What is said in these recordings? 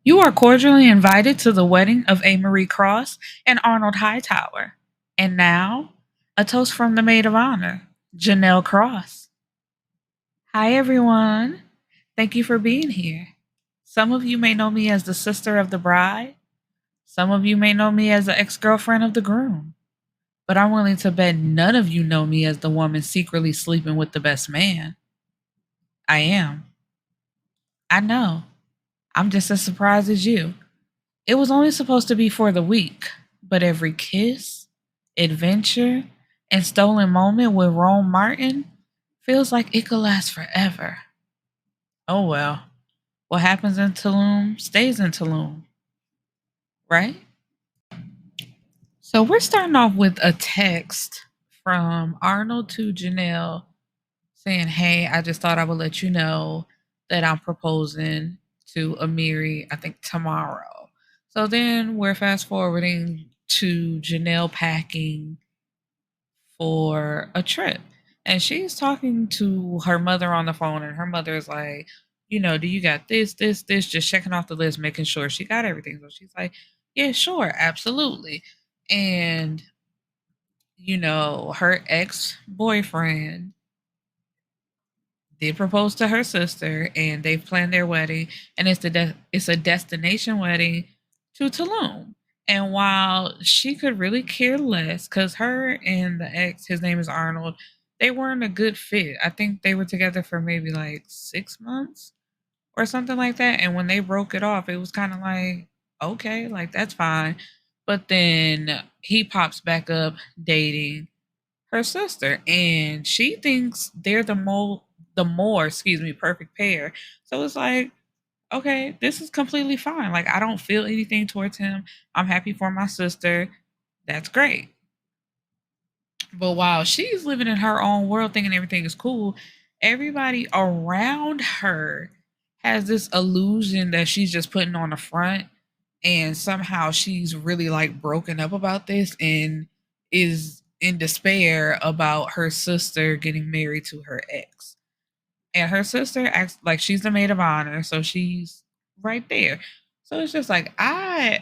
You are cordially invited to the wedding of Amerie Cross and Arnold Hightower. And now, a toast from the maid of honor, Janelle Cross. Hi, everyone. Thank you for being here. Some of you may know me as the sister of the bride. Some of you may know me as the ex girlfriend of the groom. But I'm willing to bet none of you know me as the woman secretly sleeping with the best man. I am. I know. I'm just as surprised as you. It was only supposed to be for the week, but every kiss, adventure, and stolen moment with Rome Martin feels like it could last forever. Oh well, what happens in Tulum stays in Tulum, right? So we're starting off with a text from Arnold to Janelle saying, "Hey, I just thought I would let you know that I'm proposing to Amiri, I think tomorrow." So then we're fast forwarding to Janelle packing for a trip. And she's talking to her mother on the phone, and her mother is like, do you got this, just checking off the list, making sure she got everything. So she's like, yeah, sure, absolutely. And, her ex boyfriend did propose to her sister, and they've planned their wedding, and it's a destination wedding to Tulum. And while she could really care less, because her and the ex, his name is Arnold, they weren't a good fit. I think they were together for maybe like 6 months or something like that. And when they broke it off, it was kind of like, okay, like that's fine. But then he pops back up dating her sister, and she thinks they're the more perfect pair. So it's like, okay, this is completely fine. Like, I don't feel anything towards him. I'm happy for my sister. That's great. But while she's living in her own world thinking everything is cool, everybody around her has this illusion that she's just putting on the front, and somehow she's really like broken up about this and is in despair about her sister getting married to her ex. And her sister acts like she's the maid of honor, so she's right there. So it's just like, well,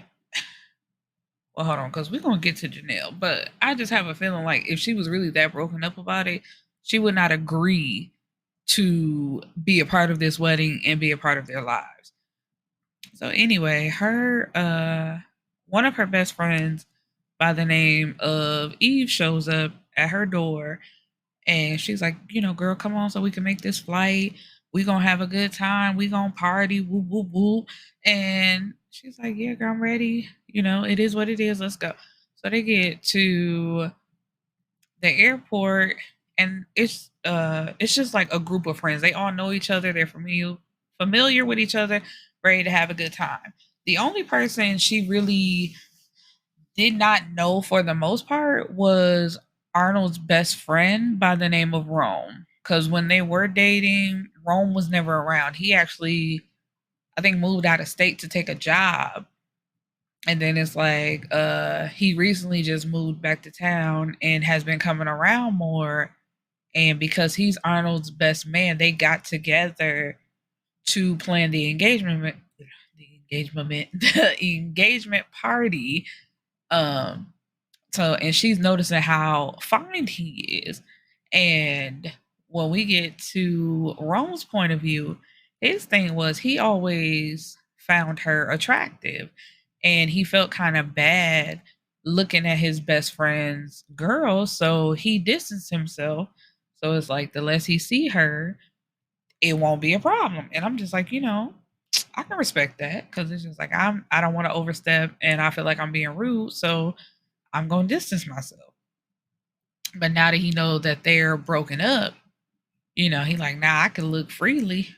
hold on, because we're gonna get to Janelle, but I just have a feeling like if she was really that broken up about it, she would not agree to be a part of this wedding and be a part of their lives. So anyway, her one of her best friends by the name of Eve shows up at her door, and she's like, girl, come on so we can make this flight. We gonna have a good time. We gonna party. Whoop whoop whoop. And she's like, yeah, girl, I'm ready. It is what it is. Let's go. So they get to the airport, and it's just like a group of friends. They all know each other. They're familiar with each other, ready to have a good time. The only person she really did not know for the most part was Arnold's best friend by the name of Rome. Because when they were dating, Rome was never around. He actually, I think, moved out of state to take a job. And then it's like, he recently just moved back to town and has been coming around more. And because he's Arnold's best man, they got together to plan the engagement party. Um, and she's noticing how fine he is. And when we get to Rome's point of view, his thing was he always found her attractive, and he felt kind of bad looking at his best friend's girl, so he distanced himself. So it's like the less he see her, it won't be a problem. And I'm just like, I can respect that, because it's just like I don't want to overstep, and I feel like I'm being rude, so I'm gonna distance myself. But now that he know that they're broken up, he like, now I can look freely.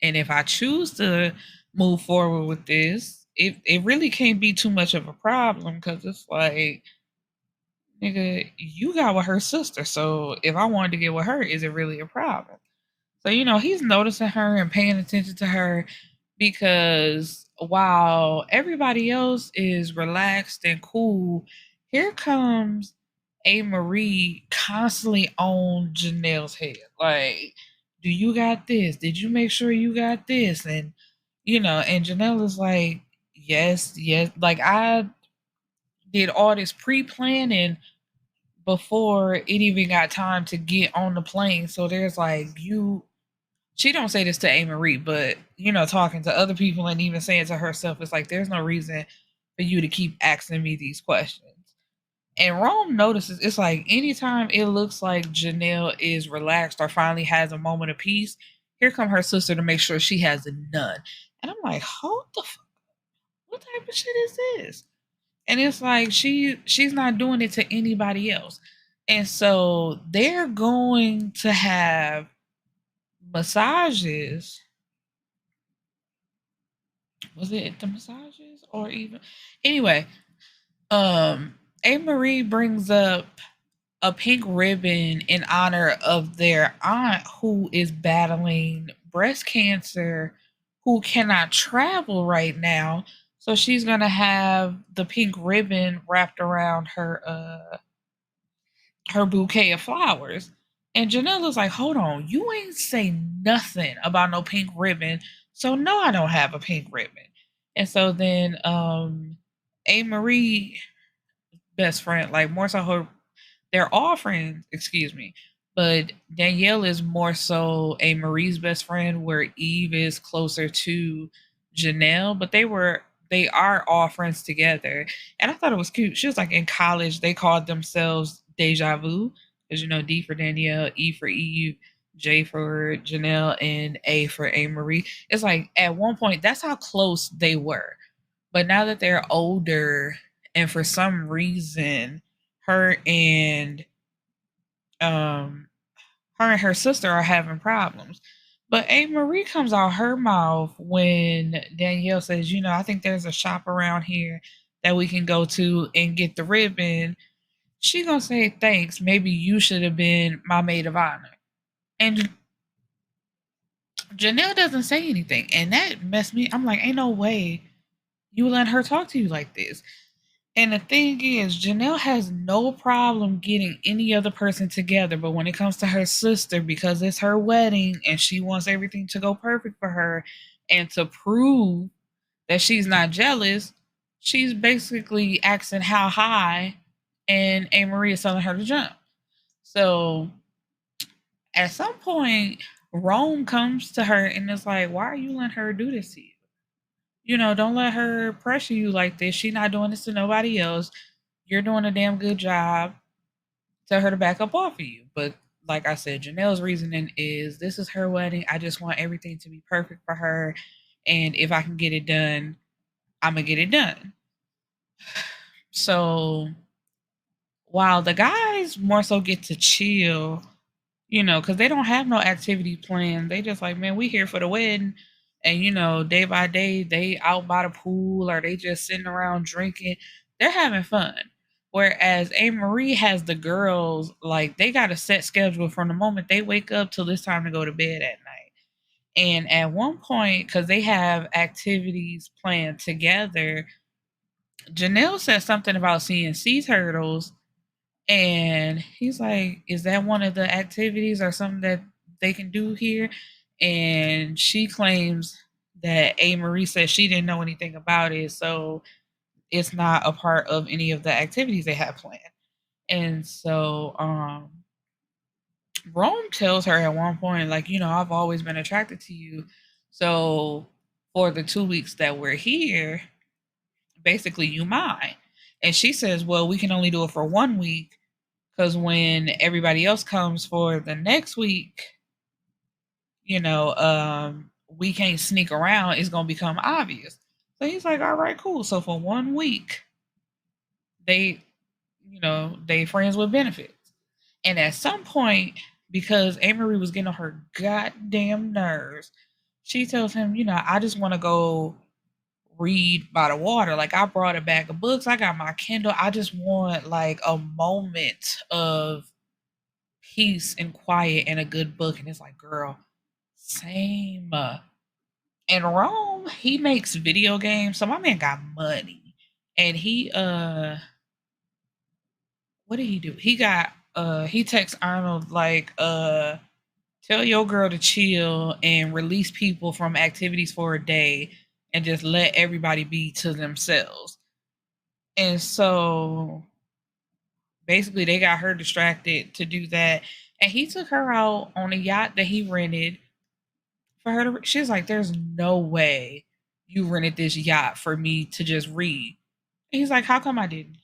And if I choose to move forward with this, it really can't be too much of a problem, because it's like, nigga, you got with her sister. So if I wanted to get with her, is it really a problem? So, he's noticing her and paying attention to her, because while everybody else is relaxed and cool, here comes A. Marie constantly on Janelle's head. Like, do you got this? Did you make sure you got this? And, And Janelle is like, yes, yes. Like, I did all this pre planning before it even got time to get on the plane. So there's like, she don't say this to Amerie, but talking to other people and even saying to herself, it's like there's no reason for you to keep asking me these questions. And Rome notices it's like anytime it looks like Janelle is relaxed or finally has a moment of peace, here come her sister to make sure she has none. And I'm like, hold the fuck, what type of shit is this? And it's like she's not doing it to anybody else. And so they're going to have massages. Was it the massages or even anyway? Amerie brings up a pink ribbon in honor of their aunt who is battling breast cancer, who cannot travel right now. So she's gonna have the pink ribbon wrapped around her bouquet of flowers. And Janelle is like, hold on, you ain't say nothing about no pink ribbon. So no, I don't have a pink ribbon. And so then Amerie best friend, like more so her, they're all friends, excuse me. But Danielle is more so Amerie's best friend, where Eve is closer to Janelle. But they are all friends together. And I thought it was cute. She was like in college, they called themselves Deja Vu. Because D for Danielle, E for Eve, J for Janelle, and A for Amerie. It's like at one point that's how close they were. But now that they're older, and for some reason, her and um her and her sister are having problems. But Amerie comes out her mouth when Danielle says, I think there's a shop around here that we can go to and get the ribbon. She gonna say thanks. Maybe you should have been my maid of honor. And Janelle doesn't say anything, and that messed me. I'm like, ain't no way you let her talk to you like this. And the thing is, Janelle has no problem getting any other person together, but when it comes to her sister, because it's her wedding and she wants everything to go perfect for her, and to prove that she's not jealous, she's basically asking how high, and Amerie is telling her to jump. So at some point, Rome comes to her and is like, why are you letting her do this to you? Don't let her pressure you like this. She's not doing this to nobody else. You're doing a damn good job. Tell her to back up off of you. But like I said, Janelle's reasoning is this is her wedding. I just want everything to be perfect for her. And if I can get it done, I'm going to get it done. So while the guys more so get to chill, because they don't have no activity planned. They just like, man, we here for the wedding. And, day by day, they out by the pool or they just sitting around drinking. They're having fun. Whereas Amerie has the girls, like, they got a set schedule from the moment they wake up till it's time to go to bed at night. And at one point, because they have activities planned together, Janelle said something about seeing sea turtles, and he's like, is that one of the activities or something that they can do here? And she claims that Amerie said she didn't know anything about it. So it's not a part of any of the activities they have planned. And so Rome tells her at one point, like, I've always been attracted to you. So for the 2 weeks that we're here, basically you mine. And she says, well, we can only do it for 1 week, because when everybody else comes for the next week, we can't sneak around. It's gonna become obvious. So he's like, all right, cool. So for 1 week, they, they friends with benefits. And at some point, because Amerie was getting on her goddamn nerves, she tells him, I just want to go read by the water. Like, I brought a bag of books. I got my Kindle. I just want like a moment of peace and quiet and a good book. And it's like, girl, same. In Rome, he makes video games. So my man got money. And what did he do? He texts Arnold like, tell your girl to chill and release people from activities for a day and just let everybody be to themselves. And so basically they got her distracted to do that. And he took her out on a yacht that he rented for her to. She's like, there's no way you rented this yacht for me to just read. And he's like, how come I didn't?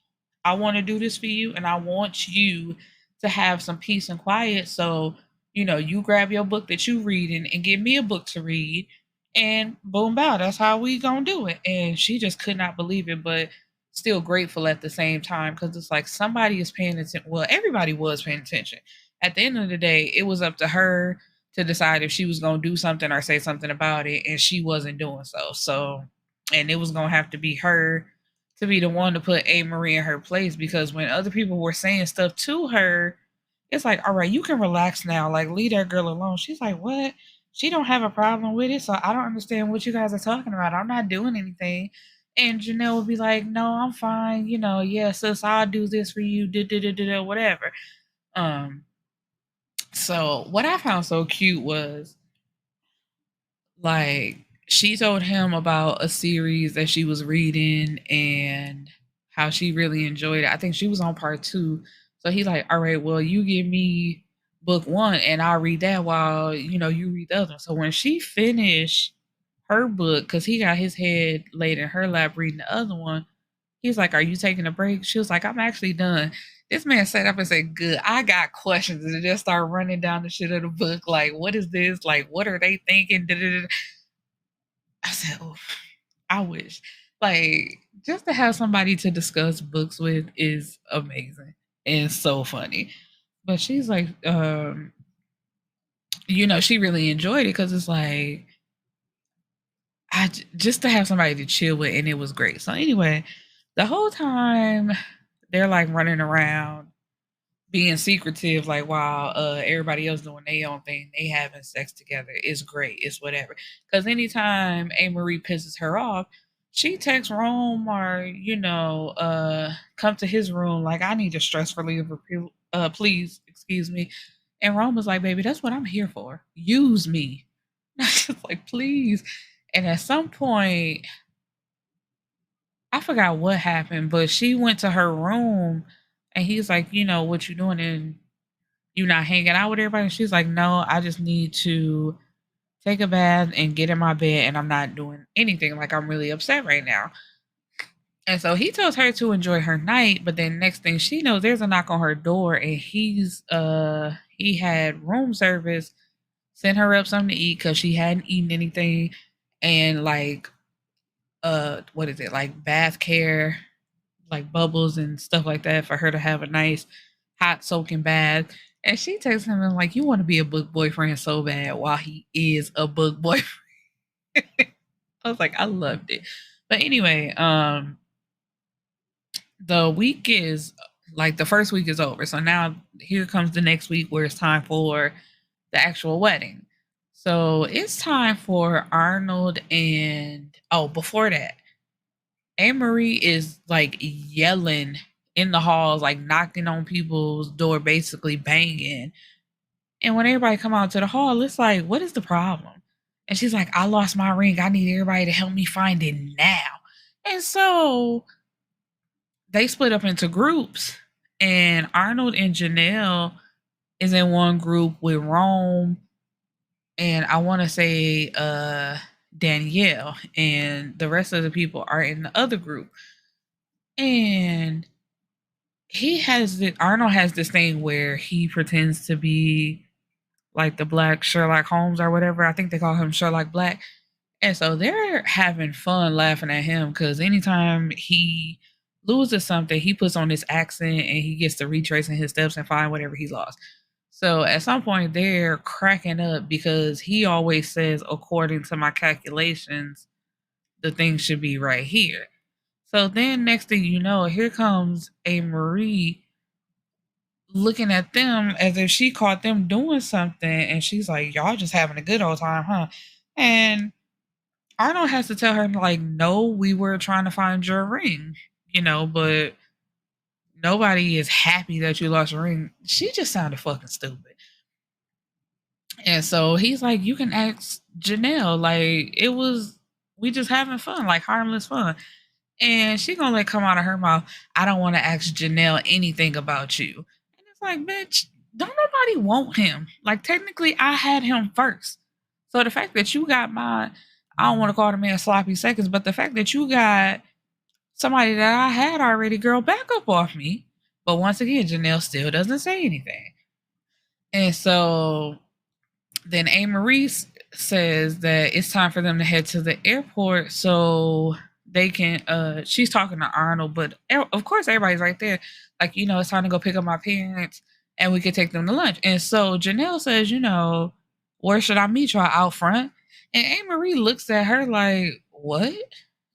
I want to do this for you and I want you to have some peace and quiet. So, you grab your book that you reading and give me a book to read, and boom bow, that's how we gonna do it. And she just could not believe it, but still grateful at the same time, because it's like somebody is paying attention. Well, everybody was paying attention. At the end of the day, it was up to her to decide if she was gonna do something or say something about it, and she wasn't doing so. So, and it was gonna have to be her to be the one to put Amerie in her place, because when other people were saying stuff to her, it's like, all right, you can relax now. Like, leave that girl alone. She's like, what? She don't have a problem with it, so I don't understand what you guys are talking about. I'm not doing anything. And Janelle would be like, no, I'm fine. Yeah, sis, I'll do this for you. Whatever. Um. So what I found so cute was, like, she told him about a series that she was reading and how she really enjoyed it. I think she was on part 2. So he's like, all right, well, you give me book 1 and I'll read that while, you read the other one. So when she finished her book, because he got his head laid in her lap reading the other one, he's like, are you taking a break? She was like, I'm actually done. This man sat up and said, good, I got questions. And just start running down the shit of the book. Like, what is this? Like, what are they thinking? I said, oh, I wish. Like, just to have somebody to discuss books with is amazing and so funny. But she's like, she really enjoyed it, because it's like, just to have somebody to chill with, and it was great. So anyway, the whole time they're like running around being secretive, like, while everybody else doing their own thing, they having sex together. It's great. It's whatever. Because anytime Amerie pisses her off, she texts Rome, or come to his room like, I need a stress reliever, please, excuse me. And Rome was like, baby, that's what I'm here for. Use me. I was just like, please. And at some point, I forgot what happened, but she went to her room, and he's like, what you doing? And you not hanging out with everybody? And she's like, no, I just need to take a bath and get in my bed, and I'm not doing anything. Like, I'm really upset right now. And so he tells her to enjoy her night, but then next thing she knows, there's a knock on her door, and he had room service send her up something to eat because she hadn't eaten anything, and like, what is it, like bath care, like bubbles and stuff like that, for her to have a nice hot soaking bath. And she texts him and like, you want to be a book boyfriend so bad while he is a book boyfriend. I was like, I loved it. But anyway, the week is like, the first week is over. So now here comes the next week, where it's time for the actual wedding. So it's time for Arnold, and oh, before that, Amerie is like yelling in the halls, like knocking on people's door, basically banging. And when everybody come out to the hall, it's like, what is the problem? And she's like, I lost my ring. I need everybody to help me find it now. And so they split up into groups. And Arnold and Janelle is in one group with Rome, and I want to say Danielle, and the rest of the people are in the other group. And Arnold has this thing where he pretends to be like the Black Sherlock Holmes or whatever. I think they call him Sherlock Black. And so they're having fun laughing at him, because anytime he loses something, he puts on this accent and he gets to retracing his steps and find whatever he lost. So at some point, they're cracking up because he always says, according to my calculations, the thing should be right here. So then, next thing you know, here comes Amerie looking at them as if she caught them doing something, and she's like, y'all just having a good old time, huh? And Arnold has to tell her, like, no, we were trying to find your ring, but nobody is happy that you lost your ring. She just sounded fucking stupid. And so he's like, you can ask Janelle. Like, it was We just having fun, like harmless fun. And she gonna let come out of her mouth, I don't want to ask Janelle anything about you. And it's like, bitch, don't nobody want him. Like technically I had him first. So the fact that you got my, I don't want to call the man sloppy seconds, but the fact that you got somebody that I had already, girl, back up off me. But once again, Janelle still doesn't say anything. And so then Amerie says that it's time for them to head to the airport so they can she's talking to Arnold, but of course everybody's right there. Like, it's time to go pick up my parents and we could take them to lunch. And so Janelle says, where should I meet y'all, out front? And Amerie looks at her like, what?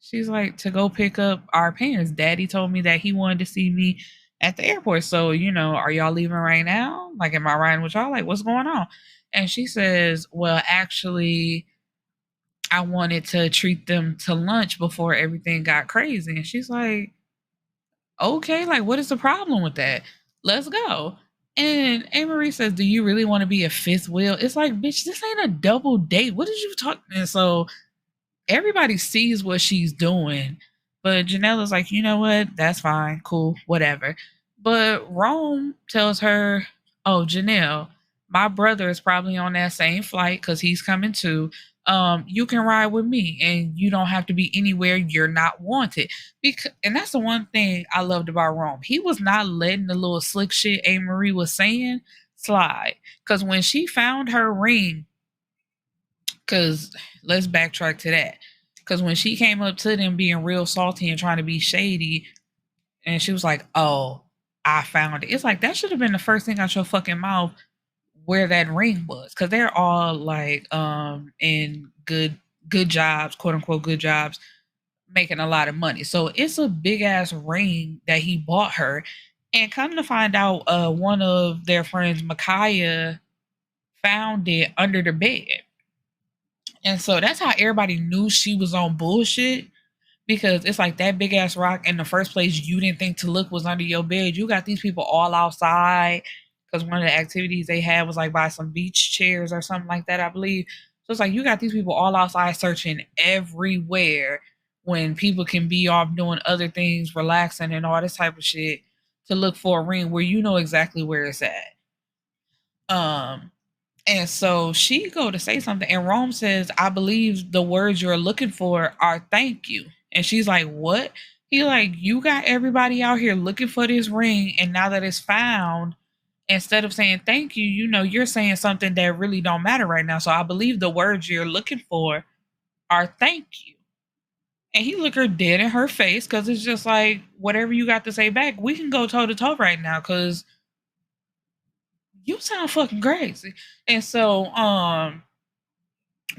She's like, to go pick up our parents. Daddy told me that he wanted to see me at the airport. So, are y'all leaving right now? Like, am I riding with y'all? Like, what's going on? And she says, well, actually, I wanted to treat them to lunch before everything got crazy. And she's like, okay, like, what is the problem with that? Let's go. And Amerie says, do you really want to be a fifth wheel? It's like, bitch, this ain't a double date. What did you talk? And so everybody sees what she's doing. But Janelle is like, you know what? That's fine. Cool. Whatever. But Rome tells her, oh, Janelle, my brother is probably on that same flight because he's coming too. You can ride with me and you don't have to be anywhere you're not wanted. And that's the one thing I loved about Rome. He was not letting the little slick shit Amerie was saying slide. Because when she found her ring, because let's backtrack to that. Because when she came up to them being real salty and trying to be shady, and she was like, oh, I found it. It's like, that should have been the first thing out your fucking mouth where that ring was. Because they're all like in good jobs, quote unquote good jobs, making a lot of money. So it's a big ass ring that he bought her. And come to find out, one of their friends, Micaiah, found it under the bed. And so that's how everybody knew she was on bullshit, because it's like that big ass rock in the first place you didn't think to look was under your bed. You got these people all outside because one of the activities they had was like by some beach chairs or something like that, I believe. So it's like you got these people all outside searching everywhere when people can be off doing other things, relaxing and all this type of shit, to look for a ring where you know exactly where it's at. Um, and so she go to say something, and Rome says, I believe the words you're looking for are thank you. And she's like, what? He like, you got everybody out here looking for this ring, and now that it's found, instead of saying thank you, you're saying something that really don't matter right now. So I believe the words you're looking for are thank you. And he looked her dead in her face, because it's just like, whatever you got to say back, we can go toe to toe right now, because you sound fucking crazy. And so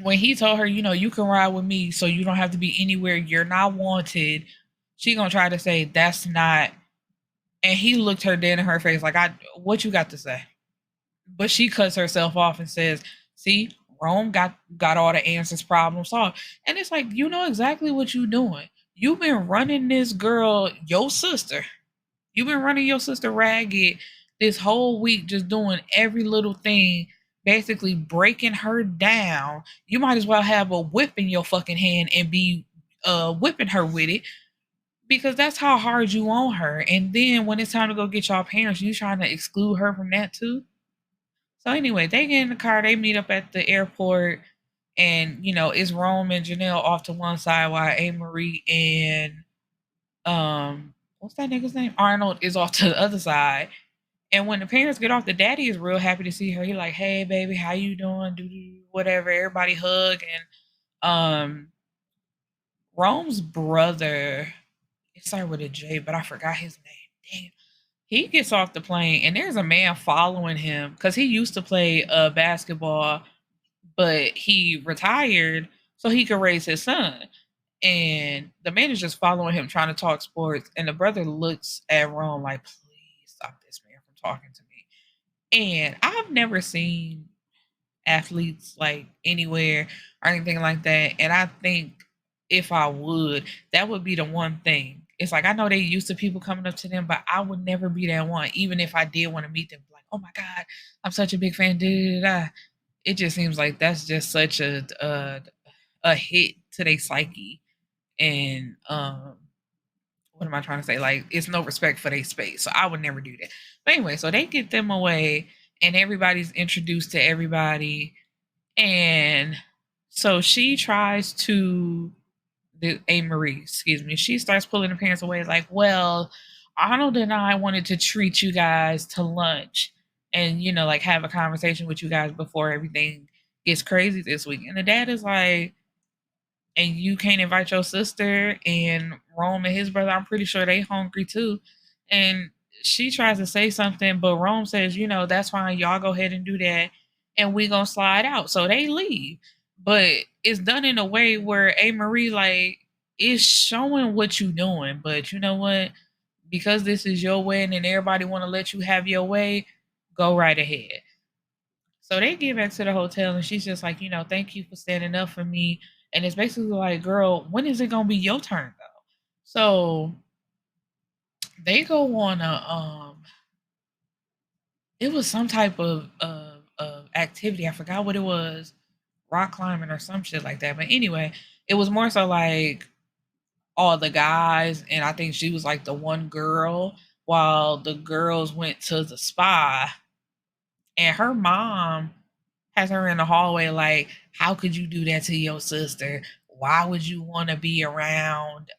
when he told her, you can ride with me so you don't have to be anywhere you're not wanted, she gonna try to say that's not. And he looked her dead in her face like, I what you got to say? But she cuts herself off and says, see, Rome got all the answers, problem solved. And it's like, you know exactly what you doing. You've been running this girl, your sister. You've been running your sister ragged this whole week, just doing every little thing, basically breaking her down. You might as well have a whip in your fucking hand and be whipping her with it, because that's how hard you want her. And then when it's time to go get y'all parents, you trying to exclude her from that too. So anyway, they get in the car, they meet up at the airport, and it's Rome and Janelle off to one side while Amerie and what's that nigga's name? Arnold is off to the other side. And when the parents get off, the daddy is real happy to see her. He like, hey baby, how you doing? Do whatever. Everybody hug. And Rome's brother, it started with a J, but I forgot his name. Damn. He gets off the plane and there's a man following him because he used to play basketball, but he retired so he could raise his son. And the man is just following him, trying to talk sports. And the brother looks at Rome like, please stop this man from talking to me. And I've never seen athletes like anywhere or anything like that. And I think if I would, that would be the one thing. It's like I know they used to people coming up to them, but I would never be that one, even if I did want to meet them. Like, oh my God, I'm such a big fan. Da, da, da. It just seems like that's just such a hit to their psyche. And what am I trying to say? Like, it's no respect for their space. So I would never do that. But anyway, so they get them away and everybody's introduced to everybody. And so she tries to Marie, excuse me, she starts pulling the parents away, like, well, Arnold and I wanted to treat you guys to lunch and, like have a conversation with you guys before everything gets crazy this week. And the dad is like, and you can't invite your sister and Rome and his brother. I'm pretty sure they hungry too. And she tries to say something, but Rome says, that's fine. Y'all go ahead and do that. And we gonna slide out. So they leave. But it's done in a way where A. Marie, like, is showing what you doing. But you know what? Because this is your wedding and everybody want to let you have your way, go right ahead. So they get back to the hotel and she's just like, thank you for standing up for me. And it's basically like, girl, when is it gonna be your turn though? So they go on it was some type of activity. I forgot what it was, rock climbing or some shit like that. But anyway, it was more so like all the guys, and I think she was like the one girl, while the girls went to the spa. And her mom has her in the hallway like, how could you do that to your sister? Why would you want to be around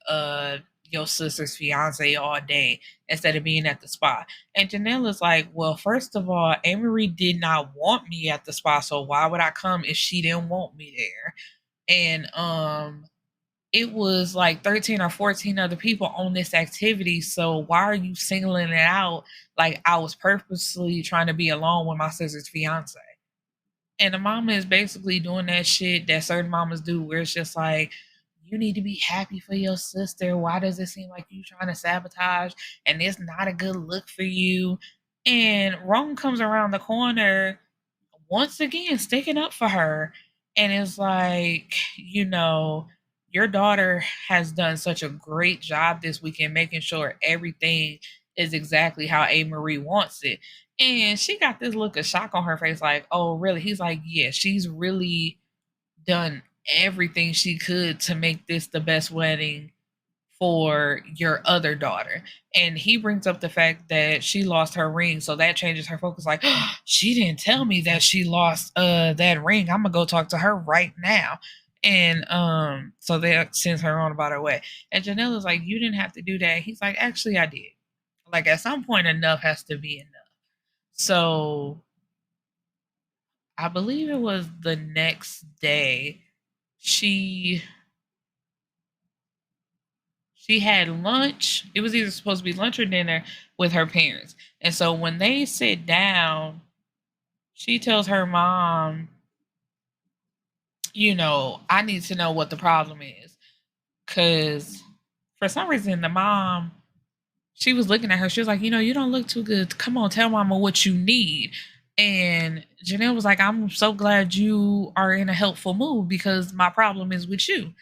your sister's fiance all day instead of being at the spa? And Janelle is like, well, first of all, Amerie did not want me at the spa, so why would I come if she didn't want me there? And it was like 13 or 14 other people on this activity. So why are you singling it out like I was purposely trying to be alone with my sister's fiance? And the mama is basically doing that shit that certain mamas do, where it's just like, you need to be happy for your sister. Why does it seem like you trying to sabotage? And it's not a good look for you. And Rome comes around the corner once again, sticking up for her. And it's like, your daughter has done such a great job this weekend making sure everything is exactly how A. Marie wants it. And she got this look of shock on her face, like, oh, really? He's like, yeah, she's really done everything she could to make this the best wedding for your other daughter. And he brings up the fact that she lost her ring, so that changes her focus, like, oh, she didn't tell me that she lost that ring. I'm gonna go talk to her right now. And so that sends her on about her way. And Janelle is like, you didn't have to do that. He's like, actually I did. Like, at some point enough has to be enough. So I believe it was the next day she she had lunch. It was either supposed to be lunch or dinner with her parents. And so when they sit down, she tells her mom, I need to know what the problem is. Because for some reason, the mom, she was looking at her. She was like, you don't look too good. Come on, tell mama what you need. And Janelle was like, I'm so glad you are in a helpful mood because my problem is with you.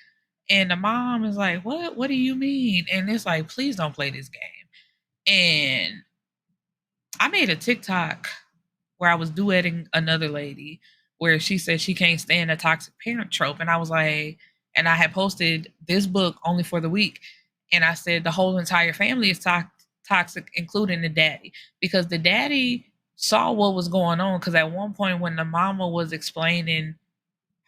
And the mom is like, what? What do you mean? And it's like, please don't play this game. And I made a TikTok where I was duetting another lady where she said she can't stand a toxic parent trope. And I was like, and I had posted this book only for the week. And I said the whole entire family is toxic, including the daddy, because the daddy saw what was going on. Because at one point, when the mama was explaining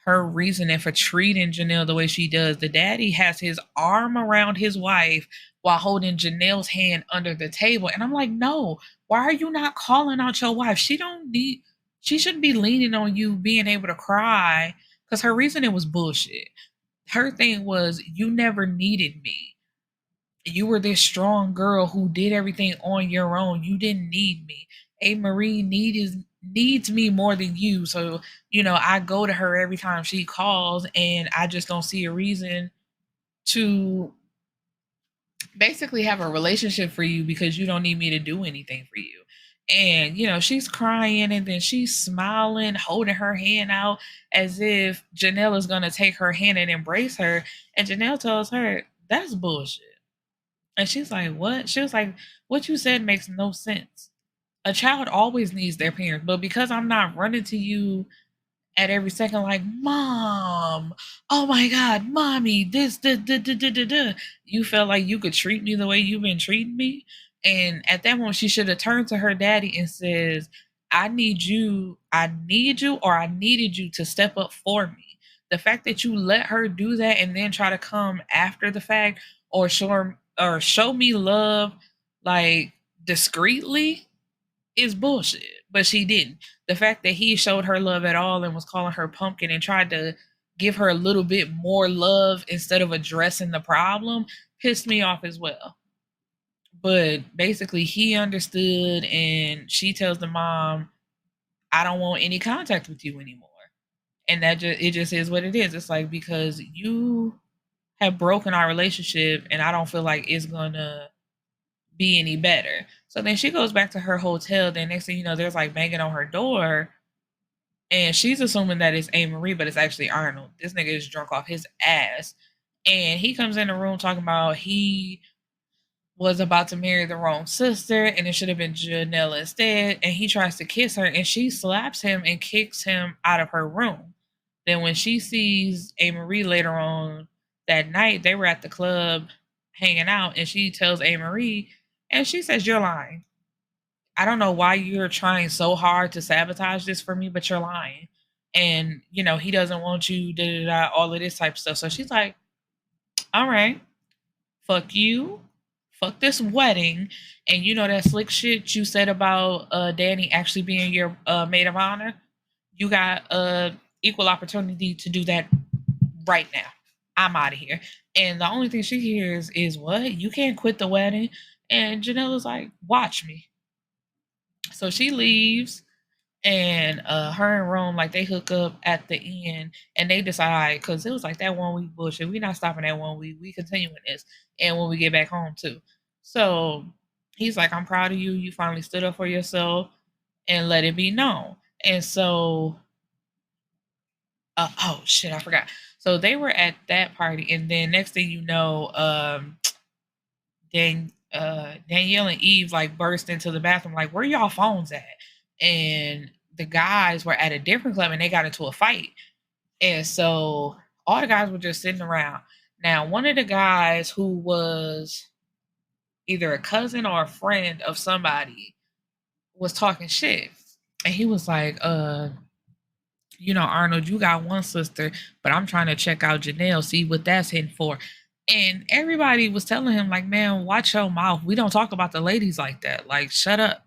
her reasoning for treating Janelle the way she does, the daddy has his arm around his wife while holding Janelle's hand under the table. And I'm like, no, why are you not calling out your wife? She shouldn't be leaning on you being able to cry, because her reasoning was bullshit. Her thing was, you never needed me. You were this strong girl who did everything on your own. You didn't need me. A Marie needs me more than you. So, I go to her every time she calls, and I just don't see a reason to basically have a relationship for you because you don't need me to do anything for you. And, she's crying and then she's smiling, holding her hand out as if Janelle is going to take her hand and embrace her. And Janelle tells her, that's bullshit. And she's like, what? She was like, what you said makes no sense. A child always needs their parents, but because I'm not running to you at every second, like, Mom, oh my God, Mommy, this, da, da, da, da, da, da. You felt like you could treat me the way you've been treating me. And at that moment, she should have turned to her daddy and says, I need you, or I needed you to step up for me. The fact that you let her do that and then try to come after the fact or show me love like discreetly is bullshit. But she didn't. The fact that he showed her love at all and was calling her pumpkin and tried to give her a little bit more love instead of addressing the problem pissed me off as well. But basically, he understood, and she tells the mom, I don't want any contact with you anymore. And it just is what it is. It's like, because you have broken our relationship and I don't feel like it's gonna be any better. So then she goes back to her hotel. Then next thing you know, there's like banging on her door, and she's assuming that it's Amerie, but it's actually Arnold. This nigga is drunk off his ass, and he comes in the room talking about he was about to marry the wrong sister, and it should have been Janelle instead. And he tries to kiss her, and she slaps him and kicks him out of her room. Then when she sees Amerie later on that night, they were at the club hanging out, and she tells Amerie, and she says, "You're lying. I don't know why you're trying so hard to sabotage this for me, but you're lying. And, he doesn't want you, da da da, all of this type of stuff." So she's like, all right, fuck you. Fuck this wedding. And you know that slick shit you said about Danny actually being your maid of honor? You got equal opportunity to do that right now. I'm out of here. And the only thing she hears is, what? You can't quit the wedding? And Janelle is like, watch me. So she leaves, and her and Rome, like, they hook up at the end, and they decide, because it was like that 1 week bullshit. We not stopping that 1 week. We continuing this, and when we get back home too. So he's like, I'm proud of you. You finally stood up for yourself and let it be known. And so, oh shit, I forgot. So they were at that party, and then next thing you know, Danielle and Eve like burst into the bathroom, like, where y'all phones at? And the guys were at a different club and they got into a fight. And so all the guys were just sitting around. Now, one of the guys who was either a cousin or a friend of somebody was talking shit. And he was like, Arnold, you got one sister, but I'm trying to check out Janelle, see what that's hitting for. And everybody was telling him, like, man, watch your mouth. We don't talk about the ladies like that. Like, shut up.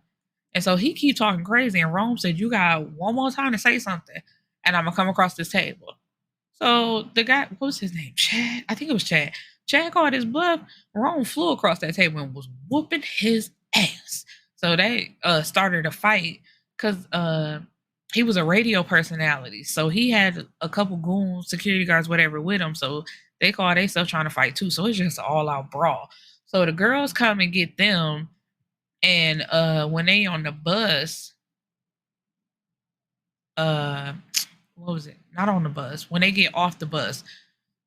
And so he keep talking crazy. And Rome said, you got one more time to say something, and I'm gonna come across this table. So the guy, what was his name? Chad? I think it was Chad. Chad called his bluff. Rome flew across that table and was whooping his ass. So they started a fight because he was a radio personality. So he had a couple goons, security guards, whatever, with him. So they called themselves trying to fight too. So it's just all out brawl. So the girls come and get them, and when they on the bus, uh what was it? Not on the bus. When they get off the bus,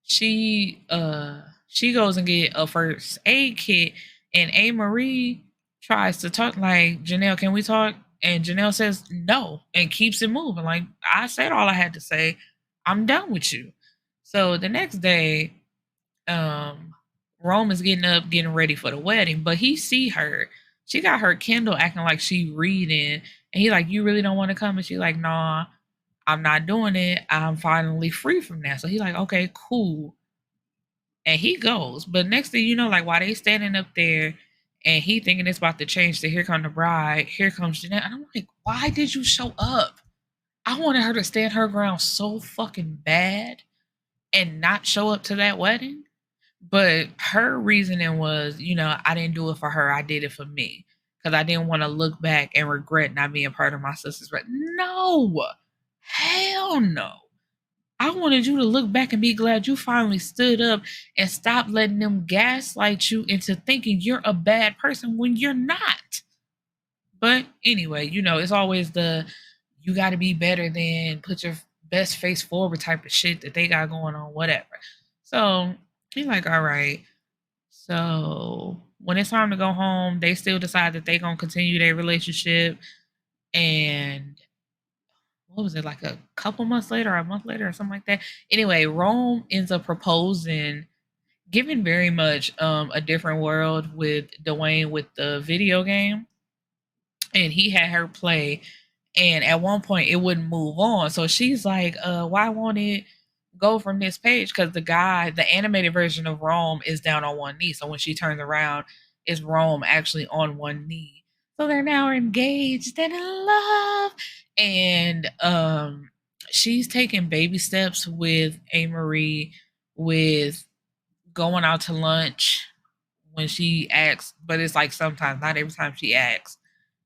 she goes and get a first aid kit, and Amerie tries to talk, like, Janelle, can we talk? And Janelle says no and keeps it moving. Like, I said all I had to say. I'm done with you. So the next day, um Rome is getting up, getting ready for the wedding, but he see her. She got her Kindle acting like she reading, and he like, you really don't want to come? And she like, nah, I'm not doing it. I'm finally free from that. So he like, okay, cool. And he goes. But next thing you know, like, while they standing up there and he thinking it's about to change to here come the bride, here comes Jeanette. And I'm like, why did you show up? I wanted her to stand her ground so fucking bad and not show up to that wedding. But her reasoning was, I didn't do it for her. I did it for me. Because I didn't want to look back and regret not being part of my sister's wedding. No. Hell no. I wanted you to look back and be glad you finally stood up and stop letting them gaslight you into thinking you're a bad person when you're not. But anyway, it's always the you got to be better than, put your best face forward type of shit that they got going on, whatever. So he's like, all right. So when it's time to go home, they still decide that they're going to continue their relationship. And what was it, like a couple months later or a month later or something like that. Anyway, Rome ends up proposing, given very much a different world with Dwayne with the video game, and he had her play, and at one point it wouldn't move on. So she's like, why won't it go from this page? Because the guy, the animated version of Rome is down on one knee. So when she turns around, is Rome actually on one knee. So they're now engaged and in love. And she's taking baby steps with Amerie, with going out to lunch when she asks, but it's like sometimes, not every time she asks,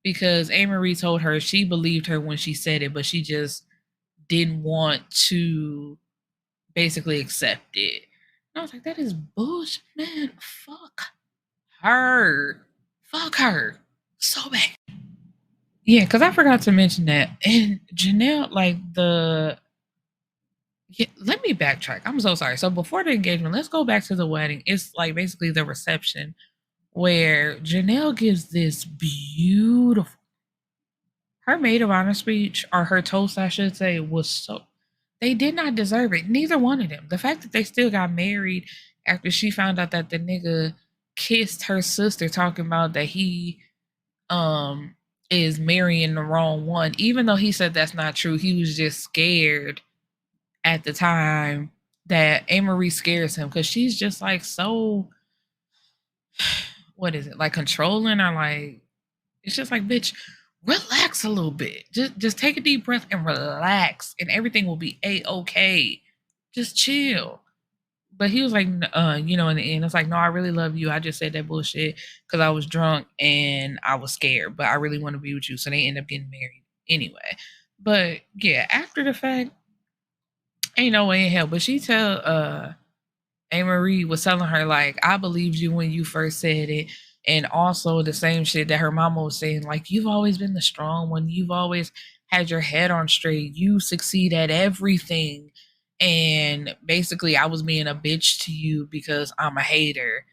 because Amerie told her she believed her when she said it, but she just didn't want to basically accept it. And I was like, that is bullshit, man. Fuck her. Fuck her. So bad. Yeah, because I forgot to mention that. And Janelle, like the. Yeah, let me backtrack. I'm so sorry. So before the engagement, let's go back to the wedding. It's like basically the reception where Janelle gives this beautiful, her maid of honor speech, or her toast, I should say, was so. They did not deserve it. Neither one of them. The fact that they still got married after she found out that the nigga kissed her sister, talking about that he um is marrying the wrong one, even though he said that's not true. He was just scared at the time. That Amerie scares him because she's just like so, what is it, like controlling, or like, it's just like, bitch, relax a little bit. Just take a deep breath and relax, and everything will be a okay. Just chill. But he was like, in the end, it's like, no, I really love you. I just said that bullshit because I was drunk and I was scared, but I really want to be with you. So they end up getting married anyway. But yeah, after the fact, ain't no way in hell. But she tell Amerie was telling her, like, I believed you when you first said it. And also the same shit that her mama was saying, like, you've always been the strong one. You've always had your head on straight. You succeed at everything. And basically, I was being a bitch to you because I'm a hater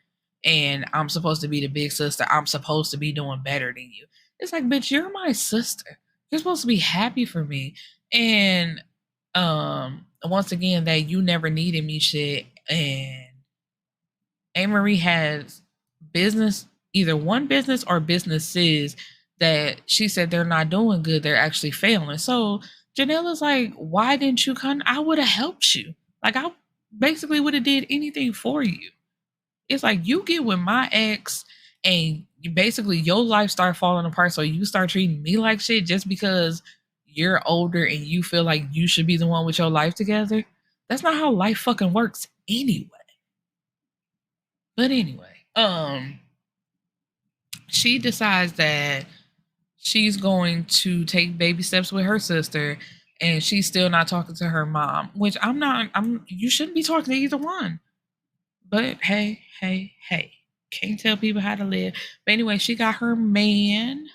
and I'm supposed to be the big sister. I'm supposed to be doing better than you. It's like, bitch, you're my sister. You're supposed to be happy for me. And once again, that you never needed me shit. And Amerie has business, either one business or businesses that she said they're not doing good, they're actually failing. So Janelle is like, why didn't you come? I would have helped you. Like, I basically would have did anything for you. It's like, you get with my ex and you basically your life start falling apart, so you start treating me like shit just because you're older and you feel like you should be the one with your life together. That's not how life fucking works anyway. But anyway, she decides that she's going to take baby steps with her sister, and she's still not talking to her mom, which I'm not. You shouldn't be talking to either one. But hey, hey, hey, can't tell people how to live. But anyway, she got her man,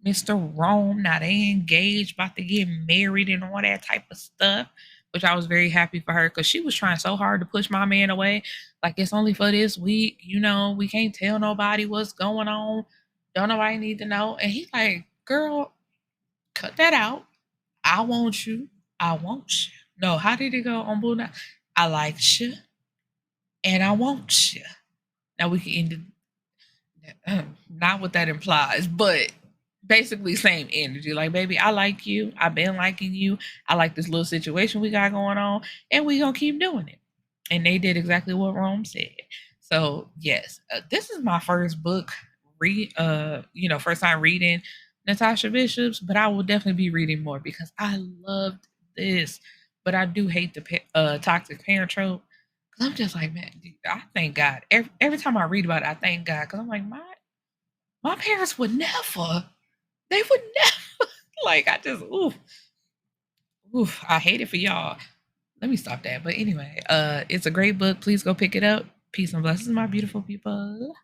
Mr. Rome. Now they engaged, about to get married and all that type of stuff. Which I was very happy for her because she was trying so hard to push my man away. Like, it's only for this week, we can't tell nobody what's going on. Don't nobody need to know. And he's like, girl, cut that out. I want you. I want you. No, how did it go on Blue Night? I like you and I want you. Now we can end it. Not what that implies, but basically same energy. Like, baby, I like you. I've been liking you. I like this little situation we got going on, and we gonna keep doing it. And they did exactly what Rome said. So yes, this is my first book read. First time reading Natasha Bishop's, but I will definitely be reading more because I loved this. But I do hate the toxic parent trope. Cause I'm just like, man, dude, I thank God. Every time I read about it, I thank God. Cause I'm like, my parents would never. They would never. Like, I just, oof. I hate it for y'all. Let me stop that. But anyway, it's a great book. Please go pick it up. Peace and blessings, my beautiful people.